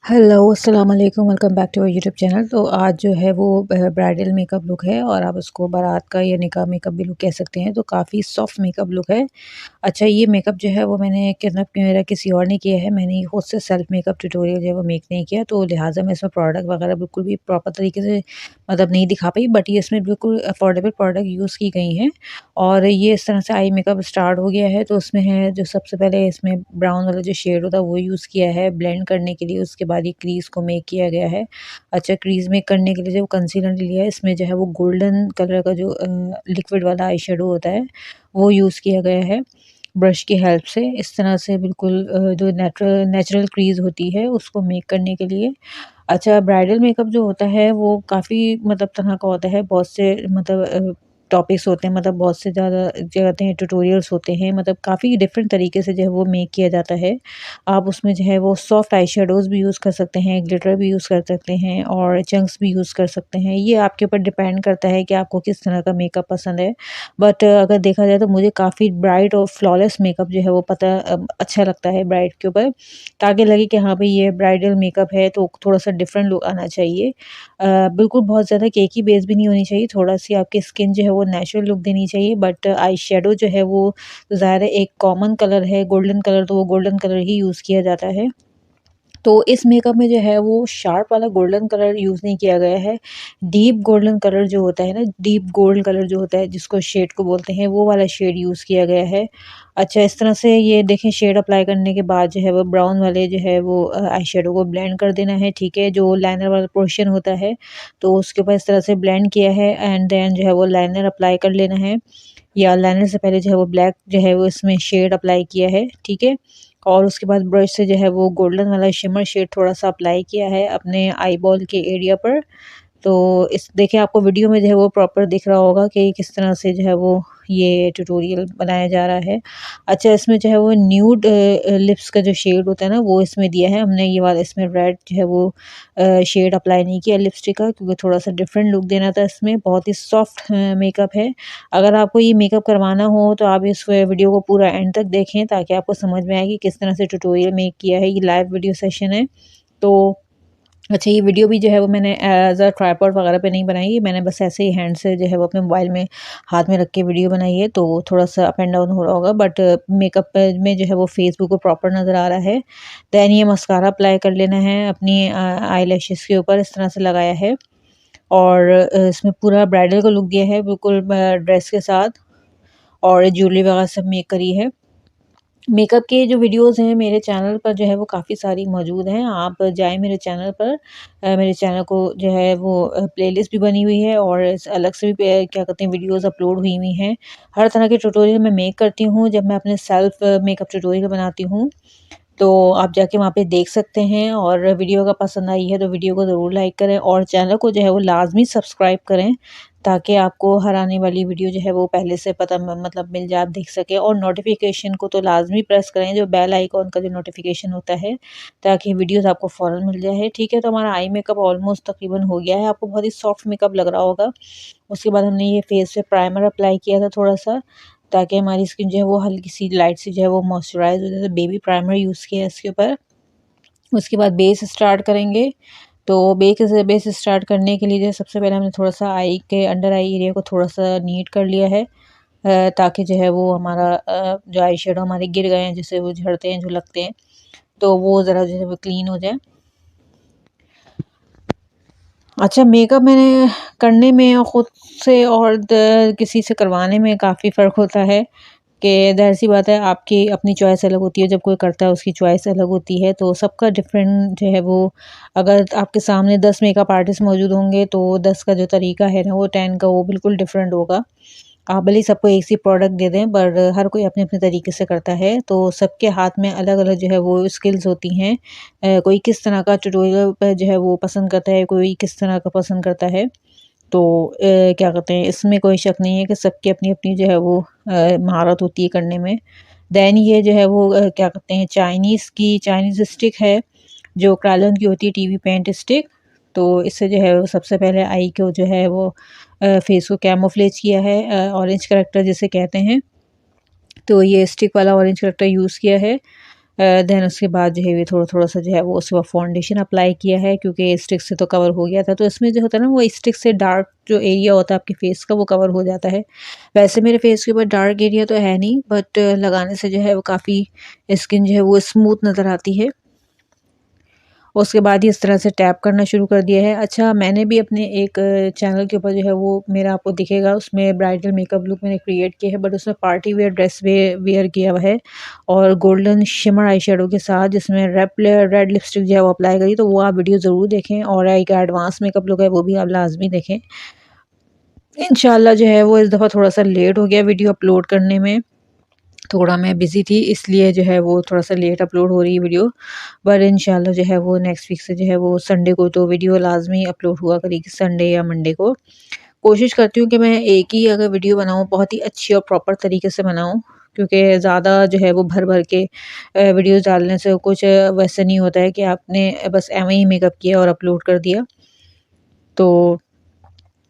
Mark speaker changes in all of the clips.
Speaker 1: Hello, अस्सलाम वालेकुम, welcome back to our YouTube channel. तो आज जो है वो ब्राइडल मेकअप लुक है और आप उसको बारात का या निकाह मेकअप भी लुक कह सकते हैं। तो काफ़ी सॉफ्ट मेकअप लुक है। अच्छा, ये मेकअप जो है वो मैंने मतलब मेरा किसी और ने किया है, मैंने खुद से सेल्फ मेकअप ट्यूटोरियल जो है वो मेक नहीं किया, तो लिहाजा मैं इसमें प्रोडक्ट वगैरह बिल्कुल भी प्रॉपर तरीके से मतलब नहीं दिखा पाई। बट ये इसमें बिल्कुल अफोर्डेबल प्रोडक्ट यूज़ की गई हैं और ये इस तरह से आई मेकअप स्टार्ट हो गया है। तो उसमें है जो सबसे पहले इसमें ब्राउन वाला जो शेड होता है वो यूज़ किया है ब्लेंड करने के लिए। उसके बाद ये क्रीज़ को मेक किया गया है। अच्छा, क्रीज़ मेक करने के लिए जो कंसीलर लिया है, इसमें जो है वो गोल्डन कलर का जो लिक्विड वाला आई शेडो होता है वो यूज़ किया गया है ब्रश की हेल्प से। इस तरह से बिल्कुल जो नेचुरल क्रीज़ होती है उसको मेक करने के लिए। अच्छा, ब्राइडल मेकअप जो होता है वो काफ़ी मतलब तरह का होता है, बहुत से मतलब टॉपिक्स होते हैं, मतलब बहुत से ज़्यादा क्या कहते हैं ट्यूटोरियल्स होते हैं, मतलब काफ़ी डिफरेंट तरीके से जो है वो मेक किया जाता है। आप उसमें जो है वो सॉफ्ट आई शेडोज़ भी यूज़ कर सकते हैं, ग्लिटर भी यूज़ कर सकते हैं और चंक्स भी यूज़ कर सकते हैं। ये आपके ऊपर डिपेंड करता है कि आपको किस तरह का मेकअप पसंद है। बट अगर देखा जाए तो मुझे काफ़ी ब्राइट और फ्लॉलेस मेकअप जो है वो अच्छा लगता है ब्राइड के ऊपर, ताकि लगे कि हाँ भाई ये ब्राइडल मेकअप है तो थोड़ा-सा डिफरेंट लुक आना चाहिए। बिल्कुल बहुत ज़्यादा केकी बेस भी नहीं होनी चाहिए, थोड़ा-सी आपकी स्किन जो है वो नेचुरल लुक देनी चाहिए। बट आई शेडो जो है वो ज़ाहिर है एक कॉमन कलर है, गोल्डन कलर, तो वो गोल्डन कलर ही यूज़ किया जाता है। तो इस मेकअप में जो है वो शार्प वाला गोल्डन कलर यूज़ नहीं किया गया है। डीप गोल्डन कलर जो होता है ना, डीप गोल्ड कलर जो होता है जिसको शेड को बोलते हैं, वो वाला शेड यूज़ किया गया है। अच्छा, इस तरह से ये देखें शेड अप्लाई करने के बाद जो है वो ब्राउन वाले जो है वो आई शेडो को ब्लेंड कर देना है, ठीक है? जो लाइनर वाला पोर्शन होता है तो उसके ऊपर इस तरह से ब्लेंड किया है एंड देन जो है वो लाइनर अप्लाई कर लेना है, या लाइनर से पहले जो है वो ब्लैक जो है वो इसमें शेड अप्लाई किया है, ठीक है? और उसके बाद ब्रश से जो है वो गोल्डन वाला शिमर शेड थोड़ा-सा अप्लाई किया है अपने आईबॉल के एरिया पर। तो इस देखिए आपको वीडियो में जो है वो प्रॉपर दिख रहा होगा कि किस तरह से जो है वो ये ट्यूटोरियल बनाया जा रहा है। अच्छा, इसमें जो है वो न्यूड लिप्स का जो शेड होता है ना वो इसमें दिया है हमने, ये वाला इसमें रेड जो है वो शेड अप्लाई नहीं किया लिपस्टिक का, क्योंकि थोड़ा-सा डिफरेंट लुक देना था इसमें। बहुत ही सॉफ्ट मेकअप है। अगर आपको ये मेकअप करवाना हो तो आप इस वीडियो को पूरा एंड तक देखें ताकि आपको समझ में आए कि किस तरह से ट्यूटोरियल मेक किया है। ये लाइव वीडियो सेशन है। तो अच्छा, ये वीडियो भी जो है वो मैंने एज़ अ ट्राइपॉड वगैरह पे नहीं बनाई है, मैंने बस ऐसे ही हैंड से जो है वो अपने मोबाइल में हाथ में रख के वीडियो बनाई है, तो थोड़ा-सा अप एंड डाउन हो रहा होगा। बट मेकअप में जो है वो फेस बिल्कुल प्रॉपर नज़र आ रहा है। देन ये मस्कारा अप्लाई कर लेना है अपनी आईलैशेज़ के ऊपर, इस तरह से लगाया है और इसमें पूरा ब्राइडल का लुक दिया है बिल्कुल ड्रेस के साथ, और ज्वेलरी वगैरह सब मेक करी है। मेकअप के जो वीडियोज़ हैं मेरे चैनल पर जो है वो काफ़ी सारी मौजूद हैं। आप जाएँ मेरे चैनल पर, मेरे चैनल को जो है वो प्लेलिस्ट भी बनी हुई है और अलग से भी क्या कहते हैं वीडियोज़ अपलोड हुई हुई हैं। हर तरह के ट्यूटोरियल मैं मेक करती हूँ जब मैं अपने सेल्फ मेकअप ट्यूटोरियल बनाती हूँ। तो आप जाके वहाँ पे देख सकते हैं, और वीडियो अगर पसंद आई है तो वीडियो को ज़रूर लाइक करें और चैनल को जो है वो लाज़मी सब्सक्राइब करें, ताकि आपको हर आने वाली वीडियो जो है वो पहले से पता मतलब मिल जाए, आप देख सकें। और नोटिफ़िकेशन को तो लाज़मी प्रेस करें, जो बेल आइकॉन का जो नोटिफ़िकेशन होता है, ताकि वीडियोज़ आपको फ़ौरन मिल जाए, ठीक है? तो हमारा आई मेकअप ऑलमोस्ट तकरीबन हो गया है, आपको बहुत ही सॉफ्ट मेकअप लग रहा होगा। उसके बाद हमने ये फेस पे प्राइमर अप्लाई किया था थोड़ा-सा, ताकि हमारी स्किन जो है वो हल्की-सी लाइट सी जो है वो मॉइस्चराइज़ हो जाए, तो बेबी प्राइमर यूज़ किया है इसके ऊपर। उसके बाद बेस स्टार्ट करेंगे। तो बेस स्टार्ट करने के लिए जो है सबसे पहले हमने थोड़ा-सा आई के अंडर आई एरिया को थोड़ा-सा नीट कर लिया है, ताकि जो है वो हमारा जो आई शेडो हमारे गिर गए हैं, जिससे वो झड़ते हैं, झुलकते हैं, तो वो ज़रा जो है वो क्लीन हो जाए। अच्छा, मेकअप मैंने करने में और ख़ुद से और किसी से करवाने में काफ़ी फ़र्क होता है, कि ज़ाहिर-सी बात है आपकी अपनी चॉइस अलग होती है, जब कोई करता है उसकी चॉइस अलग होती है, तो सबका डिफ़रेंट जो है वो, अगर आपके सामने 10 मेकअप आर्टिस्ट मौजूद होंगे तो 10 का जो तरीका है ना वो 10 का वो बिल्कुल डिफ़रेंट होगा। आप भले ही सबको एक सी प्रोडक्ट दे दें, पर हर कोई अपने-अपने तरीके से करता है, तो सबके हाथ में अलग-अलग जो है वो स्किल्स होती हैं। कोई किस तरह का ट्यूटोरियल पे जो है वो पसंद करता है, कोई किस तरह का पसंद करता है। तो क्या कहते हैं, इसमें कोई शक नहीं है कि सबकी अपनी-अपनी जो है वो महारत होती है करने में। देन ये जो है वो क्या कहते हैं, चाइनीज़ स्टिक है, जो क्रायलॉन की होती है, टीवी पेंट स्टिक। तो इससे जो है वो सबसे पहले आई को जो है वो फेस को कैमोफ्लेज किया है, ऑरेंज करैक्टर जिसे कहते हैं। तो ये स्टिक वाला ऑरेंज करैक्टर यूज़ किया है। देन उसके बाद जो है ये थोड़ा सा जो है वो उसके बाद फाउंडेशन अप्लाई किया है, क्योंकि स्टिक से तो कवर हो गया था। तो इसमें जो होता है ना वो स्टिक से डार्क जो एरिया होता है आपके फेस का वो कवर हो जाता है। वैसे मेरे फेस के ऊपर डार्क एरिया तो है नहीं, बट लगाने से जो है वो काफ़ी स्किन जो है वो स्मूथ नज़र आती है। उसके बाद ही इस तरह से टैप करना शुरू कर दिया है। अच्छा, मैंने भी अपने एक चैनल के ऊपर जो है वो मेरा आपको दिखेगा, उसमें ब्राइडल मेकअप लुक मैंने क्रिएट किया है, बट उसमें पार्टी वेयर ड्रेस वेयर किया हुआ है और गोल्डन शिमर आई शेडो के साथ, जिसमें रेड लिपस्टिक जो है वो अप्लाई करी। तो वो आप वीडियो ज़रूर देखें, और एक एडवांस मेकअप लुक है वो भी आप लाजमी देखें। इंशाल्लाह जो है वो इस दफ़ा थोड़ा सा लेट हो गया वीडियो अपलोड करने में, थोड़ा मैं बिज़ी थी, इसलिए जो है वो थोड़ा सा लेट अपलोड हो रही है वीडियो। पर इंशाल्लाह जो है वो नेक्स्ट वीक से जो है वो संडे को तो वीडियो लाज़मी अपलोड हुआ करेगी, संडे या मंडे को। कोशिश करती हूँ कि मैं एक ही अगर वीडियो बनाऊँ बहुत ही अच्छी और प्रॉपर तरीके से बनाऊँ, क्योंकि ज़्यादा जो है वो भर के वीडियोज़ डालने से कुछ वैसे नहीं होता है कि आपने बस एवें ही मेकअप किया और अपलोड कर दिया। तो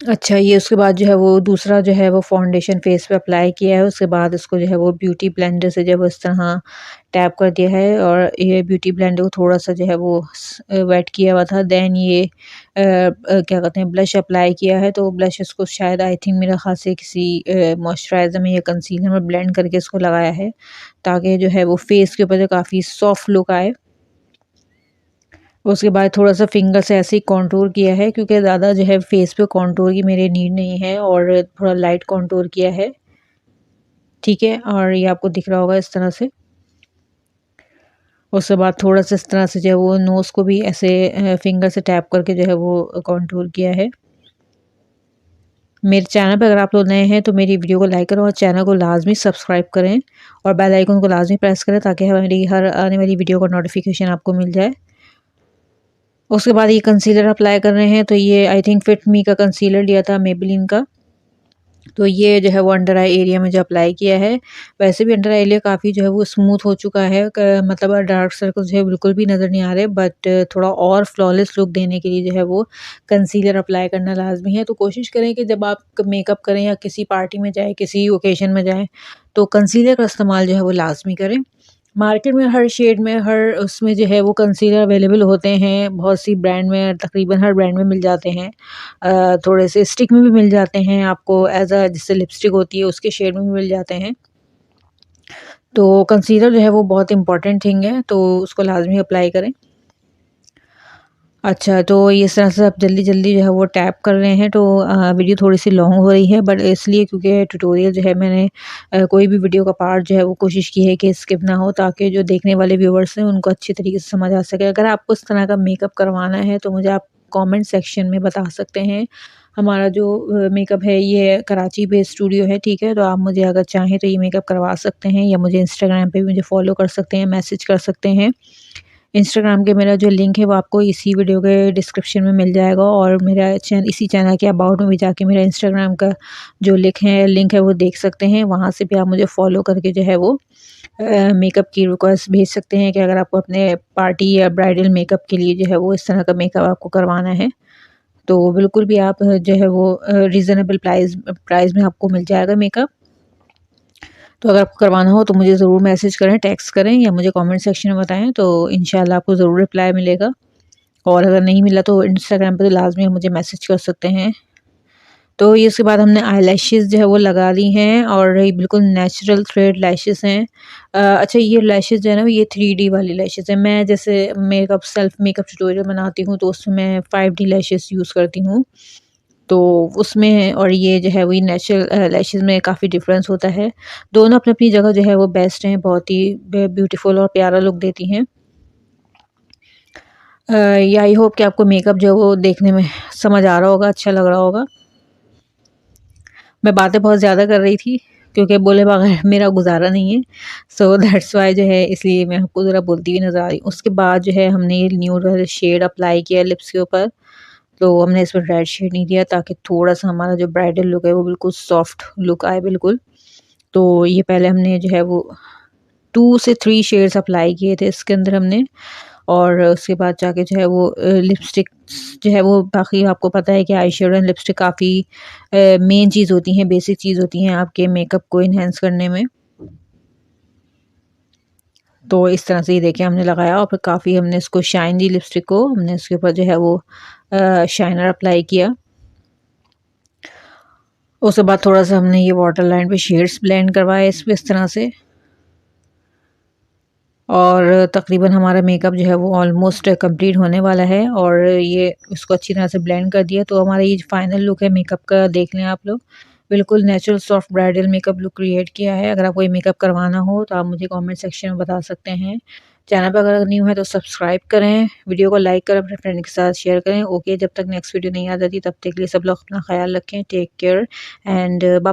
Speaker 1: अच्छा, ये उसके बाद जो है वो दूसरा जो है वो फाउंडेशन फेस पे अप्लाई किया है। उसके बाद इसको जो है वो ब्यूटी ब्लेंडर से जब इस तरह टैप कर दिया है, और ये ब्यूटी ब्लेंडर को थोड़ा-सा जो है वो वेट किया हुआ था। देन ये क्या कहते हैं, ब्लश अप्लाई किया है। तो ब्लश इसको शायद आई थिंक मेरे ख़्याल से किसी मॉइस्चराइज़र में या कंसीलर में ब्लेंड करके इसको लगाया है, ताकि जो है वो फेस के ऊपर जो काफ़ी सॉफ्ट लुक आए। उसके बाद थोड़ा-सा फिंगर से ऐसे ही कॉन्टूर किया है, क्योंकि ज़्यादा जो है फेस पे कॉन्टूर की मेरे नीड नहीं है, और थोड़ा लाइट कॉन्टूर किया है, ठीक है? और ये आपको दिख रहा होगा इस तरह से। उसके बाद थोड़ा-सा इस तरह से जो है वो नोज़ को भी ऐसे फिंगर से टैप करके जो है वो कॉन्टूर किया है। मेरे चैनल पे अगर आप लोग नए हैं तो मेरी वीडियो को लाइक करें और चैनल को लाज़मी सब्सक्राइब करें, और बेल आइकन को लाज़मी प्रेस करें, ताकि हमारी हर आने वाली वीडियो का नोटिफ़िकेशन आपको मिल जाए। उसके बाद ये कंसीलर अप्लाई कर रहे हैं, तो ये आई थिंक फिट मी का कंसीलर लिया था मेबेलिन का। तो ये जो है वो अंडर आई एरिया में जो अप्लाई किया है। वैसे भी अंडर आई एरिया काफ़ी जो है वो स्मूथ हो चुका है, मतलब डार्क सर्कल जो है बिल्कुल भी नज़र नहीं आ रहे, बट थोड़ा और फ्लॉलेस लुक देने के लिए जो है वो कंसीलर अप्लाई करना लाजमी है। तो कोशिश करें कि जब आप मेकअप करें या किसी पार्टी में जाएँ, किसी ओकेशन में जाएँ, तो कंसीलर का इस्तेमाल जो है वो लाजमी करें। मार्केट में हर शेड में, हर उसमें जो है वो कंसीलर अवेलेबल होते हैं, बहुत सी ब्रांड में, तकरीबन हर ब्रांड में मिल जाते हैं। थोड़े से स्टिक में भी मिल जाते हैं आपको, एज़ अ जिससे लिपस्टिक होती है उसके शेड में भी मिल जाते हैं। तो कंसीलर जो है वो बहुत इंपॉर्टेंट थिंग है, तो उसको लाज़मी अप्लाई करें। अच्छा, तो ये इस तरह से आप जल्दी-जल्दी जो है वो टैप कर रहे हैं, तो वीडियो थोड़ी-सी लॉन्ग हो रही है, बट इसलिए क्योंकि ट्यूटोरियल जो है मैंने कोई भी वीडियो का पार्ट जो है वो कोशिश की है कि स्किप ना हो, ताकि जो देखने वाले व्यूअर्स हैं उनको अच्छी तरीके से समझ आ सके। अगर आपको इस तरह का मेकअप करवाना है तो मुझे आप कमेंट सेक्शन में बता सकते हैं। हमारा जो मेकअप है ये कराची बेस्ड स्टूडियो है, ठीक है? तो आप मुझे अगर चाहें तो ये मेकअप करवा सकते हैं, या मुझे इंस्टाग्राम पे भी मुझे फॉलो कर सकते हैं, मैसेज कर सकते हैं। इंस्टाग्राम के मेरा जो लिंक है वो आपको इसी वीडियो के डिस्क्रिप्शन में मिल जाएगा, और मेरा इसी चैनल के अबाउट में भी जाके मेरा इंस्टाग्राम का जो लिंक है वो देख सकते हैं। वहाँ से भी आप मुझे फॉलो करके जो है वो मेकअप की रिक्वेस्ट भेज सकते हैं, कि अगर आपको अपने पार्टी या ब्राइडल मेकअप के लिए जो है वो इस तरह का मेकअप आपको करवाना है, तो बिल्कुल भी आप जो है वो रीज़नेबल प्राइस में आपको मिल जाएगा मेकअप। तो अगर आपको करवाना हो तो मुझे ज़रूर मैसेज करें, टेक्स्ट करें, या मुझे कमेंट सेक्शन में बताएं, तो इंशाल्लाह आपको ज़रूर रिप्लाई मिलेगा। और अगर नहीं मिला तो इंस्टाग्राम पे तो लाज़मी आप मुझे मैसेज कर सकते हैं। तो ये उसके बाद हमने आईलैशेज़ जो है वो लगा ली हैं, और ये बिल्कुल नेचुरल थ्रेड लैशेज़ हैं। अच्छा, ये लैशेज़ जो है ना ये 3D वाली लैशेज़ हैं। मैं जैसे सेल्फ मेकअप ट्यूटोरियल बनाती हूँ, तो उसमें मैं 5D लैशेज़ यूज़ करती हूँ। तो उसमें और ये जो है वही नेचुरल लैशेज़ में काफ़ी डिफ़रेंस होता है। दोनों अपनी-अपनी जगह जो है वो बेस्ट हैं, बहुत ही ब्यूटीफुल और प्यारा लुक देती हैं। या आई होप कि आपको मेकअप जो है वो देखने में समझ आ रहा होगा, अच्छा लग रहा होगा। मैं बातें बहुत ज़्यादा कर रही थी, क्योंकि बोले बगैर मेरा गुज़ारा नहीं है। सो दैट्स व्हाई जो है, इसलिए मैं आपको ज़रा बोलती हुई नज़र आ रही हूँ। उसके बाद जो है हमने ये न्यूड वाला शेड अप्लाई किया लिप्स के ऊपर। तो हमने इसमें रेड शेड नहीं दिया, ताकि थोड़ा-सा हमारा जो ब्राइडल लुक है वो बिल्कुल सॉफ्ट लुक आए बिल्कुल। तो ये पहले हमने जो है वो 2 से 3 शेड्स अप्लाई किए थे इसके अंदर हमने, और उसके बाद जाके जो है वो लिपस्टिक्स जो है वो, बाकी आपको पता है कि आई शेडो एंड लिपस्टिक काफ़ी मेन चीज़ होती हैं, बेसिक चीज़ होती हैं आपके मेकअप को इन्हेंस करने में। तो इस तरह से ये देखिए हमने लगाया और फिर काफ़ी हमने इसको शाइन दी लिपस्टिक को, हमने इसके ऊपर जो है वो शाइनर अप्लाई किया। उसके बाद थोड़ा-सा हमने ये वाटर लाइन पे शेड्स ब्लेंड करवाए इस तरह से। और तकरीबन हमारा मेकअप जो है वो ऑलमोस्ट कंप्लीट होने वाला है और ये इसको अच्छी तरह से ब्लेंड कर दिया। तो हमारा ये फाइनल लुक है मेकअप का, देख लें आप लोग। बिल्कुल natural soft bridal makeup look create किया है। अगर आपको ये मेकअप करवाना हो तो आप मुझे कमेंट सेक्शन में बता सकते हैं। चैनल पर अगर न्यू है तो सब्सक्राइब करें, वीडियो को लाइक करें, अपने फ्रेंड के साथ शेयर करें। ओके, जब तक नेक्स्ट वीडियो नहीं आ जाती तब तक के लिए सब लोग अपना ख्याल रखें। Take care and bye.